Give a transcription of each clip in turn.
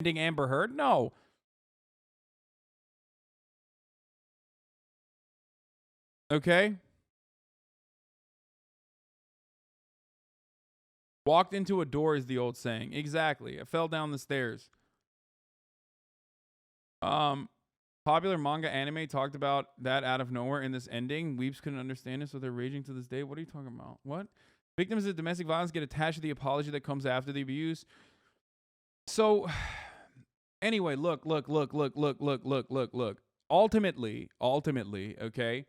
Amber Heard? No. Okay? Walked into a door is the old saying. Exactly. I fell down the stairs. Popular manga anime talked about that out of nowhere in this ending. Weeps couldn't understand it, so they're raging to this day. What are you talking about? What? Victims of domestic violence get attached to the apology that comes after the abuse. So, anyway, look. Ultimately, okay,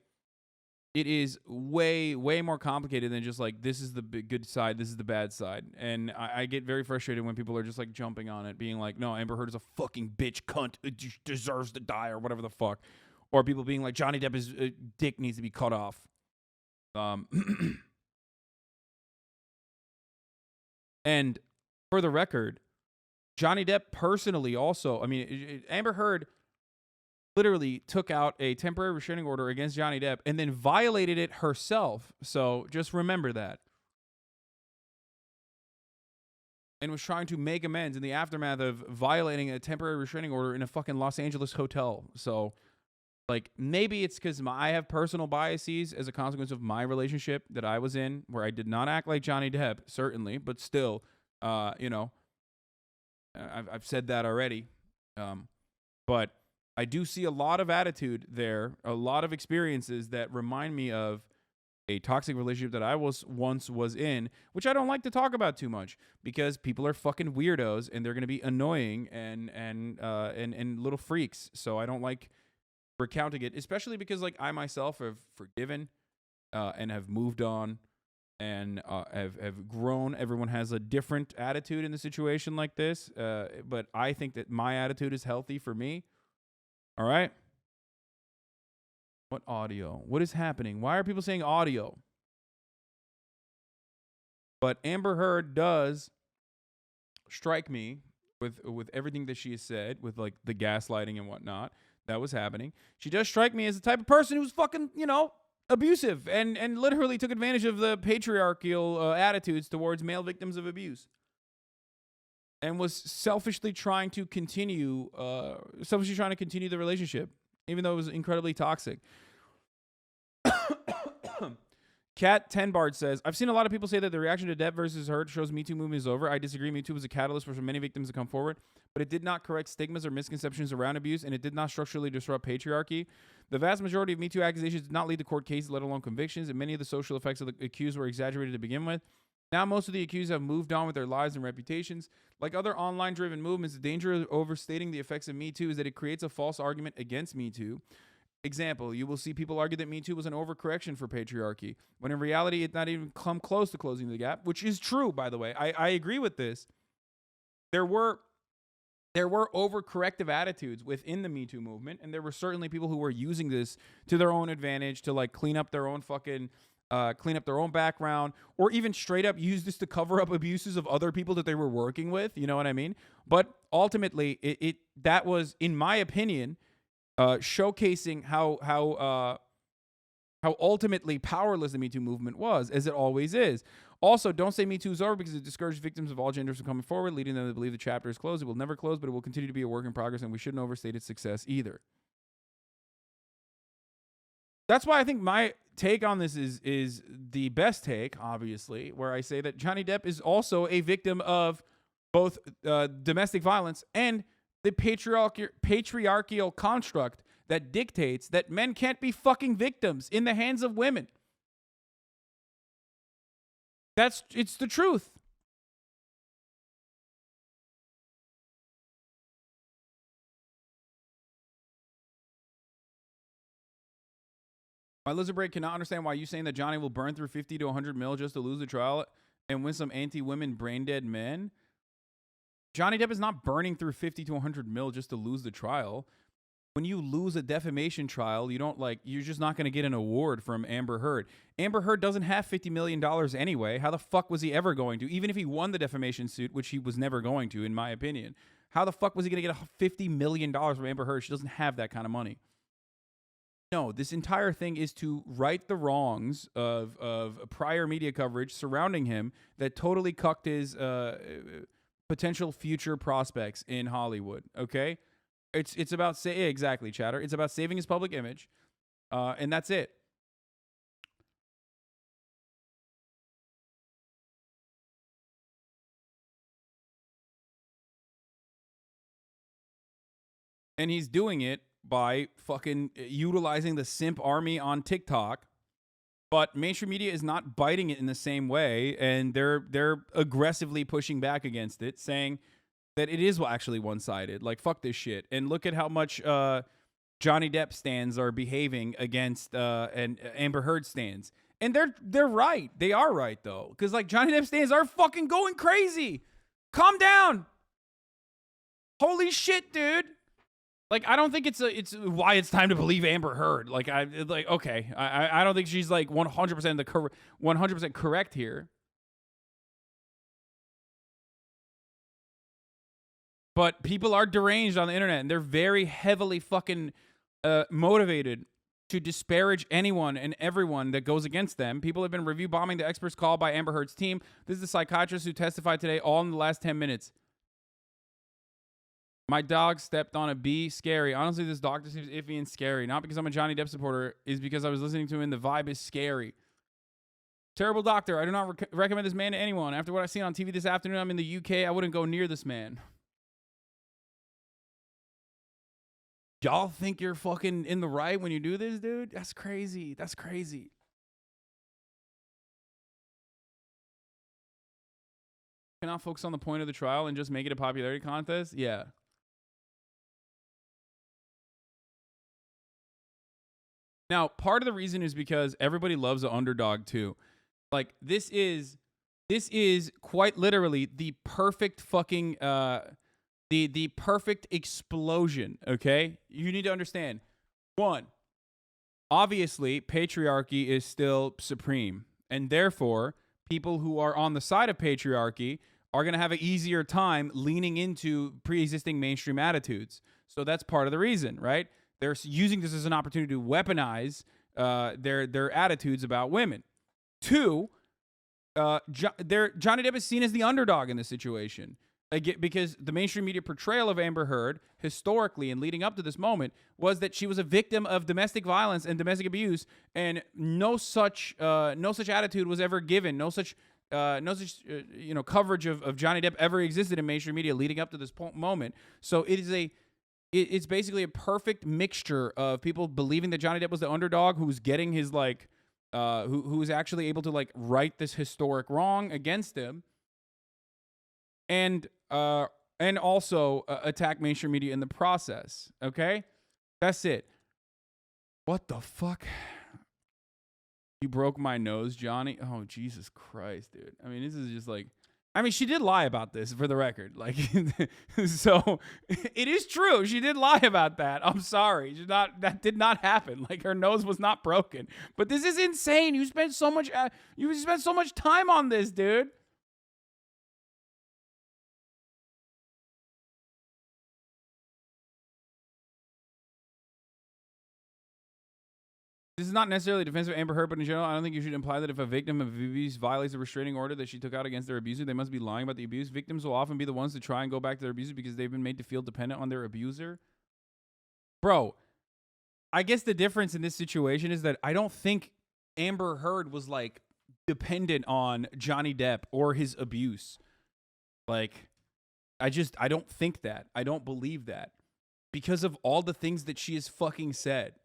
it is way more complicated than just like this is the good side, this is the bad side, and I get very frustrated when people are just like jumping on it, being like, no, Amber Heard is a fucking bitch cunt, it deserves to die or whatever the fuck, or people being like Johnny Depp's dick needs to be cut off. And for the record, Johnny Depp personally also, I mean, Amber Heard literally took out a temporary restraining order against Johnny Depp and then violated it herself. So just remember that. And was trying to make amends in the aftermath of violating a temporary restraining order in a fucking Los Angeles hotel. So, like, maybe it's because I have personal biases as a consequence of my relationship that I was in, where I did not act like Johnny Depp, certainly, but still, you know, I've said that already. But I do see a lot of attitude there, a lot of experiences that remind me of a toxic relationship that I once was in, which I don't like to talk about too much because people are fucking weirdos and they're going to be annoying and little freaks. So I don't like recounting it, especially because like I myself have forgiven and have moved on and have grown. Everyone has a different attitude in the situation like this, but I think that my attitude is healthy for me. All right. What audio? What is happening? Why are people saying audio? But Amber Heard does strike me with everything that she has said, with like the gaslighting and whatnot that was happening. She does strike me as the type of person who's fucking, you know, abusive and literally took advantage of the patriarchal attitudes towards male victims of abuse. And was selfishly trying to continue the relationship, even though it was incredibly toxic. Cat 10 Bard says, I've seen a lot of people say that the reaction to Depp versus Heard shows Me Too movement is over. I disagree. Me Too was a catalyst for many victims to come forward, but it did not correct stigmas or misconceptions around abuse, and it did not structurally disrupt patriarchy. The vast majority of Me Too accusations did not lead to court cases, let alone convictions, and many of the social effects of the accused were exaggerated to begin with. Now most of the accused have moved on with their lives and reputations. Like other online-driven movements, the danger of overstating the effects of Me Too is that it creates a false argument against Me Too. Example, you will see people argue that Me Too was an overcorrection for patriarchy, when in reality it not even come close to closing the gap, which is true, by the way. I agree with this. There were overcorrective attitudes within the Me Too movement, and there were certainly people who were using this to their own advantage to like clean up their own background, or even straight up use this to cover up abuses of other people that they were working with. You know what I mean? But ultimately, that was, in my opinion, showcasing how ultimately powerless the Me Too movement was, as it always is. Also, don't say Me Too is over because it discourages victims of all genders from coming forward, leading them to believe the chapter is closed. It will never close, but it will continue to be a work in progress, and we shouldn't overstate its success either. That's why I think my take on this is the best take, obviously, where I say that Johnny Depp is also a victim of both domestic violence and the patriarchal construct that dictates that men can't be fucking victims in the hands of women. It's the truth. My lizard break cannot understand why you saying that Johnny will burn through 50 to 100 mil just to lose the trial and win some anti-women brain dead men. Johnny Depp is not burning through 50 to 100 mil just to lose the trial. When you lose a defamation trial, you're just not going to get an award from Amber Heard. Amber Heard doesn't have $50 million anyway. How the fuck was he ever going to? Even if he won the defamation suit, which he was never going to, in my opinion, how the fuck was he going to get $50 million from Amber Heard? She doesn't have that kind of money. No, this entire thing is to right the wrongs of prior media coverage surrounding him that totally cucked his potential future prospects in Hollywood. Okay, it's about exactly, Chatter. It's about saving his public image, and that's it. And he's doing it by fucking utilizing the simp army on TikTok. But mainstream media is not biting it in the same way, and they're aggressively pushing back against it, saying that it is actually one-sided. Like, fuck this shit. And look at how much Johnny Depp stands are behaving against and Amber Heard stands. And they're right. They are right though, because like Johnny Depp stands are fucking going crazy. Calm down. Holy shit, dude. Like, I don't think it's why it's time to believe Amber Heard. Like, okay, I don't think she's like 100% 100% correct here. But people are deranged on the internet, and they're very heavily fucking motivated to disparage anyone and everyone that goes against them. People have been review bombing the experts called by Amber Heard's team. This is the psychiatrist who testified today, all in the last 10 minutes. My dog stepped on a bee. Scary. Honestly, this doctor seems iffy and scary. Not because I'm a Johnny Depp supporter. Is because I was listening to him and the vibe is scary. Terrible doctor. I do not recommend this man to anyone. After what I've seen on TV this afternoon, I'm in the UK. I wouldn't go near this man. Y'all think you're fucking in the right when you do this, dude? That's crazy. That's crazy. Cannot focus on the point of the trial and just make it a popularity contest? Yeah. Now, part of the reason is because everybody loves an underdog too. Like, this is quite literally the perfect fucking the perfect explosion, okay? You need to understand. One, obviously, patriarchy is still supreme, and therefore, people who are on the side of patriarchy are going to have an easier time leaning into pre-existing mainstream attitudes. So that's part of the reason, right? They're using this as an opportunity to weaponize their attitudes about women. Two, Johnny Depp is seen as the underdog in this situation. Because the mainstream media portrayal of Amber Heard, historically and leading up to this moment, was that she was a victim of domestic violence and domestic abuse, and no such attitude was ever given. No such coverage of Johnny Depp ever existed in mainstream media leading up to this moment. So it's basically a perfect mixture of people believing that Johnny Depp was the underdog who's getting his who's actually able to like right this historic wrong against him, and also attack mainstream media in the process. Okay, that's it. What the fuck? You broke my nose, Johnny. Oh, Jesus Christ, dude. I mean, this is just like. I mean, she did lie about this, for the record. Like, so it is true. She did lie about that. I'm sorry. That did not happen. Like, her nose was not broken. But this is insane. You spent so much time on this, dude. This is not necessarily defensive of Amber Heard, but in general, I don't think you should imply that if a victim of abuse violates a restraining order that she took out against their abuser, they must be lying about the abuse. Victims will often be the ones to try and go back to their abuser because they've been made to feel dependent on their abuser. Bro, I guess the difference in this situation is that I don't think Amber Heard was like dependent on Johnny Depp or his abuse. Like, I don't think that. I don't believe that because of all the things that she has fucking said.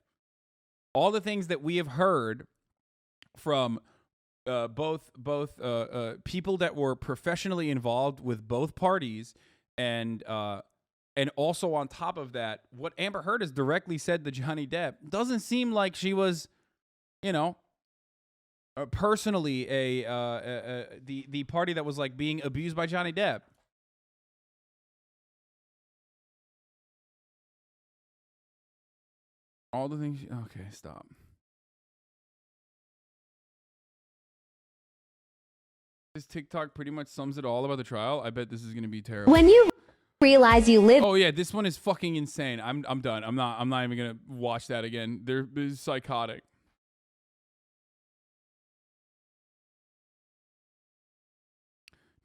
All the things that we have heard from both people that were professionally involved with both parties, and also on top of that, what Amber Heard has directly said to Johnny Depp doesn't seem like she was, personally the party that was like being abused by Johnny Depp. All the things. Okay, stop. This TikTok pretty much sums it all about the trial. I bet this is gonna be terrible. When you realize you live. Oh yeah, this one is fucking insane. I'm done. I'm not even gonna watch that again. They're psychotic.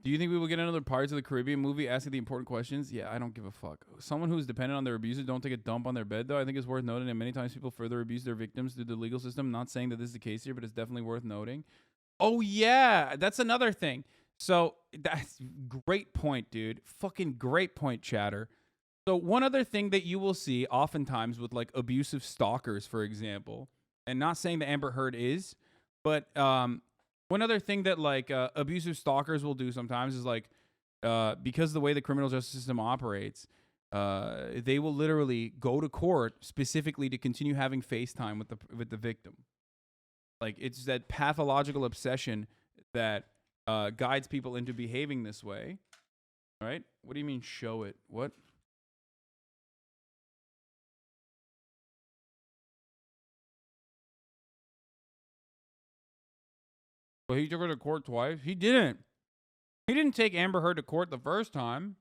Do you think we will get another Pirates of the Caribbean movie asking the important questions? Yeah, I don't give a fuck. Someone who's dependent on their abusers don't take a dump on their bed, though. I think it's worth noting that many times people further abuse their victims through the legal system. Not saying that this is the case here, but it's definitely worth noting. Oh, yeah. That's another thing. So that's great point, dude. Fucking great point, chatter. So one other thing that you will see oftentimes with like abusive stalkers, for example, and not saying that Amber Heard is, but one other thing that like abusive stalkers will do sometimes is like because the way the criminal justice system operates, they will literally go to court specifically to continue having FaceTime with the victim. Like it's that pathological obsession that guides people into behaving this way, right? What do you mean show it? What? Well, he took her to court twice. He didn't. He didn't take Amber Heard to court the first time.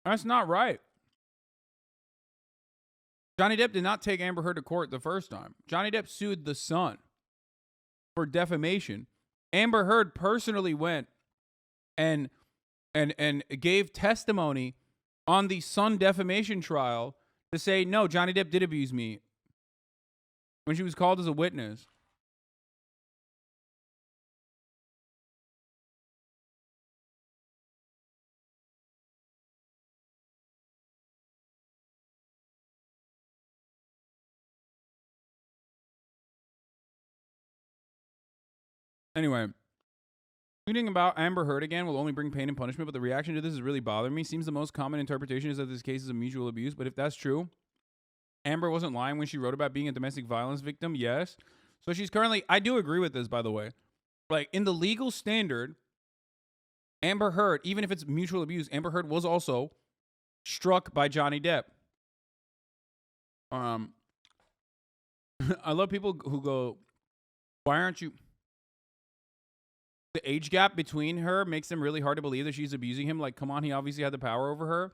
That's not right. Johnny Depp did not take Amber Heard to court the first time. Johnny Depp sued the Sun for defamation. Amber Heard personally went and gave testimony on the Sun defamation trial to say, no, Johnny Depp did abuse me when she was called as a witness. Anyway, tweeting about Amber Heard again will only bring pain and punishment, but the reaction to this is really bothering me. Seems the most common interpretation is that this case is a mutual abuse, but if that's true, Amber wasn't lying when she wrote about being a domestic violence victim, yes. So she's currently, I do agree with this, by the way. Like, in the legal standard, Amber Heard, even if it's mutual abuse, Amber Heard was also struck by Johnny Depp. I love people who go, why aren't you... The age gap between her makes them really hard to believe that she's abusing him. Like, come on, he obviously had the power over her.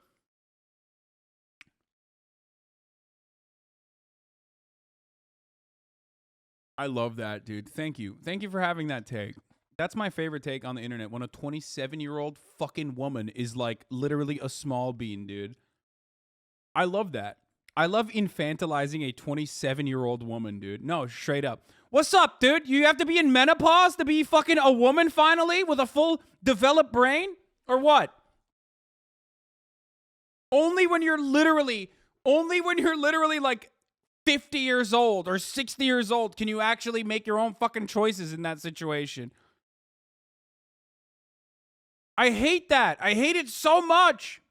I love that, dude. Thank you. Thank you for having that take. That's my favorite take on the internet. When a 27-year-old fucking woman is like literally a small bean, dude. I love that. I love infantilizing a 27-year-old woman, dude. No, straight up. What's up, dude? You have to be in menopause to be fucking a woman finally with a full developed brain? Or what? Only when you're literally like 50 years old or 60 years old can you actually make your own fucking choices in that situation. I hate that. I hate it so much.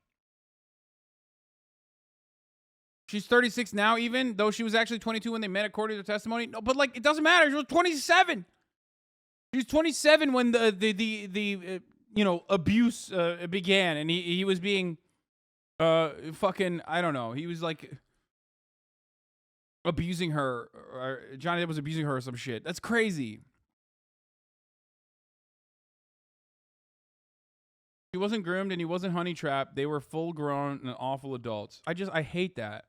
She's 36 now, even though she was actually 22 when they met, according to the testimony. No, but like it doesn't matter. She was 27. She was 27 when the abuse began, and he was being fucking, I don't know. He was like abusing her. Or Johnny Depp was abusing her or some shit. That's crazy. He wasn't groomed and he wasn't honey trapped. They were full grown and awful adults. I hate that.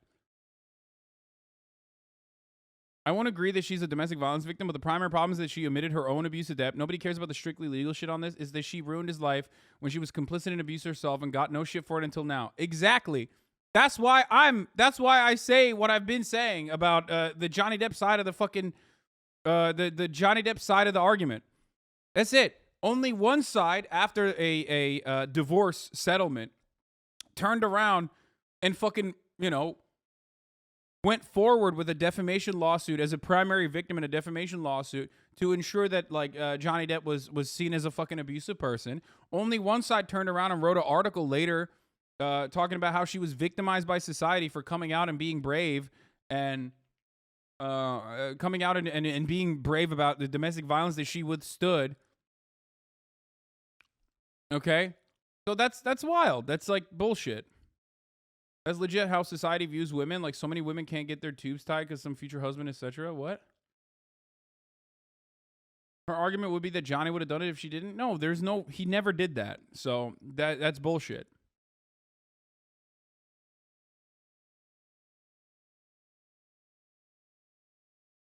I won't agree that she's a domestic violence victim, but the primary problem is that she admitted her own abuse of Depp. Nobody cares about the strictly legal shit on this. Is that she ruined his life when she was complicit in abuse herself and got no shit for it until now. Exactly. That's why I say what I've been saying about the Johnny Depp side of the fucking the Johnny Depp side of the argument. That's it. Only one side, after a divorce settlement, turned around and fucking, went forward with a defamation lawsuit as a primary victim in a defamation lawsuit to ensure that like Johnny Depp was seen as a fucking abusive person. Only one side turned around and wrote an article later talking about how she was victimized by society for coming out and being brave and coming out and being brave about the domestic violence that she withstood. Okay? So that's wild. That's like bullshit. That's legit how society views women. Like, so many women can't get their tubes tied because some future husband, etc. What? Her argument would be that Johnny would have done it if she didn't. No, he never did that. So that's bullshit.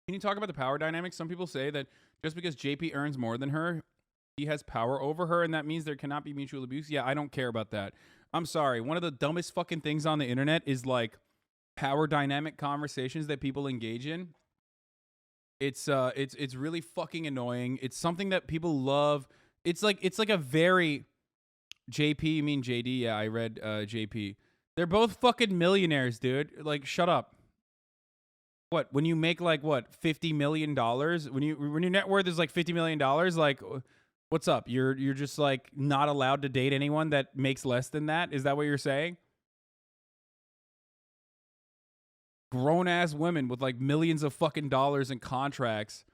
Can you talk about the power dynamics? Some people say that just because JP earns more than her, he has power over her, and that means there cannot be mutual abuse. Yeah, I don't care about that. I'm sorry. One of the dumbest fucking things on the internet is like power dynamic conversations that people engage in. It's really fucking annoying. It's something that people love. It's like a very JP, you mean JD? Yeah, I read JP. They're both fucking millionaires, dude. Like, shut up. What, when you make like what, $50 million? When your net worth is like $50 million, like what's up? You're just like not allowed to date anyone that makes less than that? Is that what you're saying? Grown ass women with like millions of fucking dollars in contracts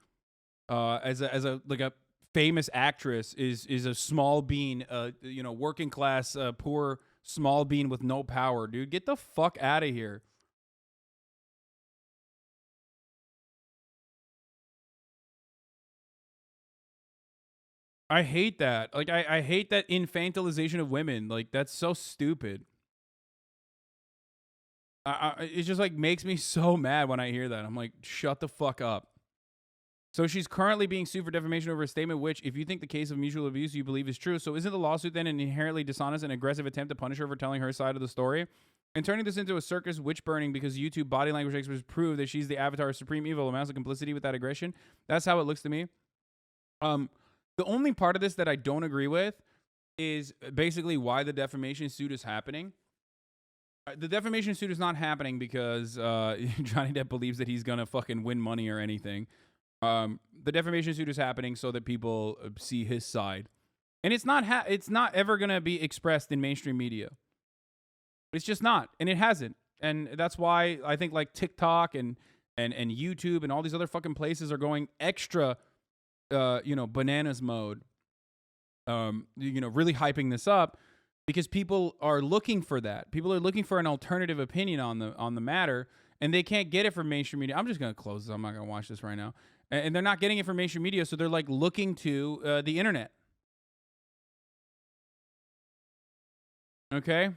as a like a famous actress is a small bean, working class poor small bean with no power, dude. Get the fuck out of here. I hate that. Like, I hate that infantilization of women. Like, that's so stupid. It just like makes me so mad when I hear that. I'm like, shut the fuck up. So she's currently being sued for defamation over a statement which, if you think the case of mutual abuse you believe is true, so isn't the lawsuit then an inherently dishonest and aggressive attempt to punish her for telling her side of the story? And turning this into a circus witch burning because YouTube body language experts prove that she's the avatar of supreme evil amounts of complicity with that aggression? That's how it looks to me. The only part of this that I don't agree with is basically why the defamation suit is happening. The defamation suit is not happening because Johnny Depp believes that he's gonna fucking win money or anything. The defamation suit is happening so that people see his side, and it's not ever gonna be expressed in mainstream media. It's just not, and it hasn't, and that's why I think like TikTok and YouTube and all these other fucking places are going extra, bananas mode. Really hyping this up because people are looking for that. People are looking for an alternative opinion on the matter, and they can't get it from mainstream media. I'm just gonna close this. I'm not gonna watch this right now. And they're not getting it from mainstream media, so they're like looking to the internet. Okay.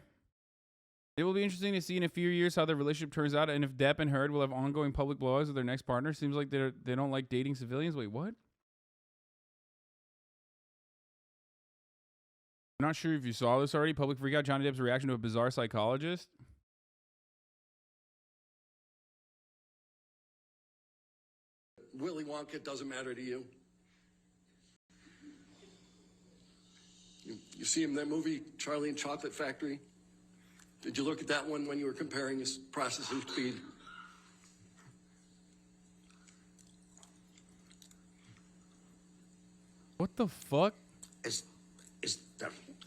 It will be interesting to see in a few years how their relationship turns out, and if Depp and Heard will have ongoing public blowouts with their next partner. Seems like they don't like dating civilians. Wait, what? I'm not sure if you saw this already. Public freakout. Johnny Depp's reaction to a bizarre psychologist. Willy Wonka doesn't matter to you. You see him in that movie, Charlie and Chocolate Factory? Did you look at that one when you were comparing his processing speed? What the fuck? Do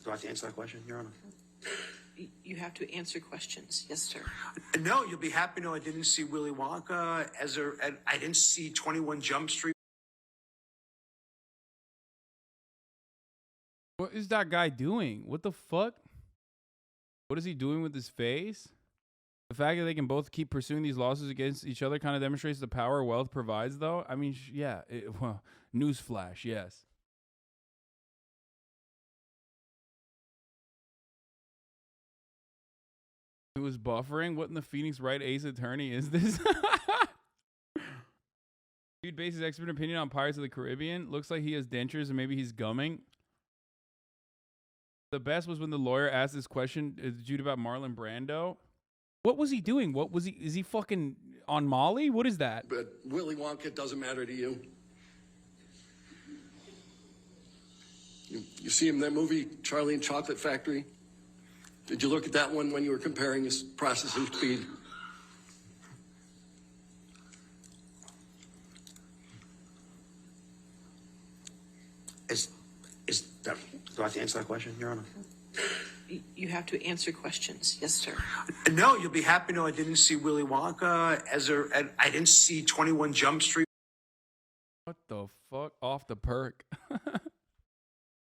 I have to answer that question, Your Honor? You have to answer questions. Yes, sir. No, you'll be happy to know I didn't see Willy Wonka I didn't see 21 Jump Street. What is that guy doing? What the fuck? What is he doing with his face? The fact that they can both keep pursuing these lawsuits against each other kind of demonstrates the power wealth provides, though. I mean, yeah. Well, newsflash, yes. It was buffering. What in the Phoenix Wright Ace Attorney is this? Dude bases expert opinion on Pirates of the Caribbean. Looks like he has dentures and maybe he's gumming. The best was when the lawyer asked this question, Jude, about Marlon Brando. What was he doing? What was he? Is he fucking on Molly? What is that? But Willy Wonka doesn't matter to you. You see him in that movie, Charlie and Chocolate Factory? Did you look at that one when you were comparing his processing speed? Do I have to answer that question, Your Honor? You have to answer questions. Yes, sir. No, you'll be happy to know I didn't see Willy Wonka I didn't see 21 Jump Street. What the fuck? Off the perk.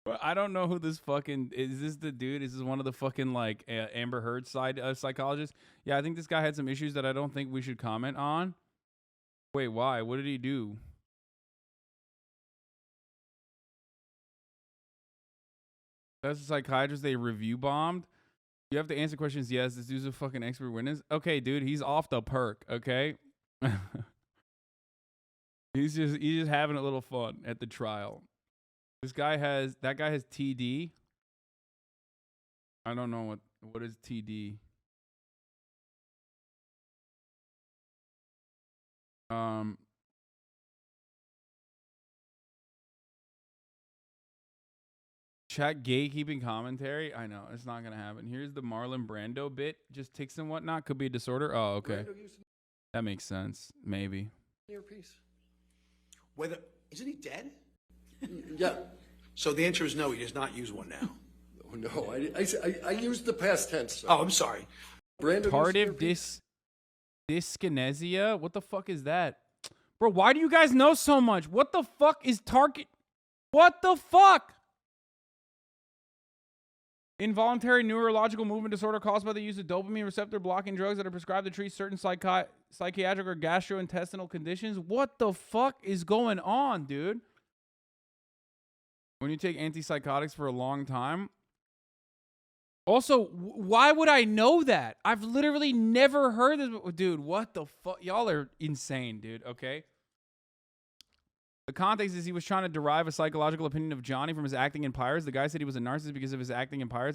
Well, I don't know who this fucking is. This the dude? Is this one of the fucking like Amber Heard side psychologists? Yeah, I think this guy had some issues that I don't think we should comment on. Wait, why? What did he do? That's a psychiatrist they review bombed. You have to answer questions. Yes, this dude's a fucking expert witness. Okay, dude, he's off the perk. Okay, he's just having a little fun at the trial. That guy has TD. I don't know what is TD. Chat gatekeeping commentary. I know it's not gonna happen. Here's the Marlon Brando bit. Just ticks and whatnot. Could be a disorder. Oh, okay. That makes sense. Maybe. Earpiece. Whether isn't he dead? Yeah. So the answer is no. He does not use one now. Oh, no, I used the past tense. Sir. Oh, I'm sorry. Brando Tardive dyskinesia. What the fuck is that, bro? Why do you guys know so much? What the fuck is target? What the fuck? Involuntary neurological movement disorder caused by the use of dopamine receptor blocking drugs that are prescribed to treat certain psychiatric or gastrointestinal conditions. What the fuck is going on, dude? When you take antipsychotics for a long time. Also, why would I know that? I've literally never heard this. Dude, what the fuck? Y'all are insane, dude, okay? The context is he was trying to derive a psychological opinion of Johnny from his acting in Pirates. The guy said he was a narcissist because of his acting in Pirates.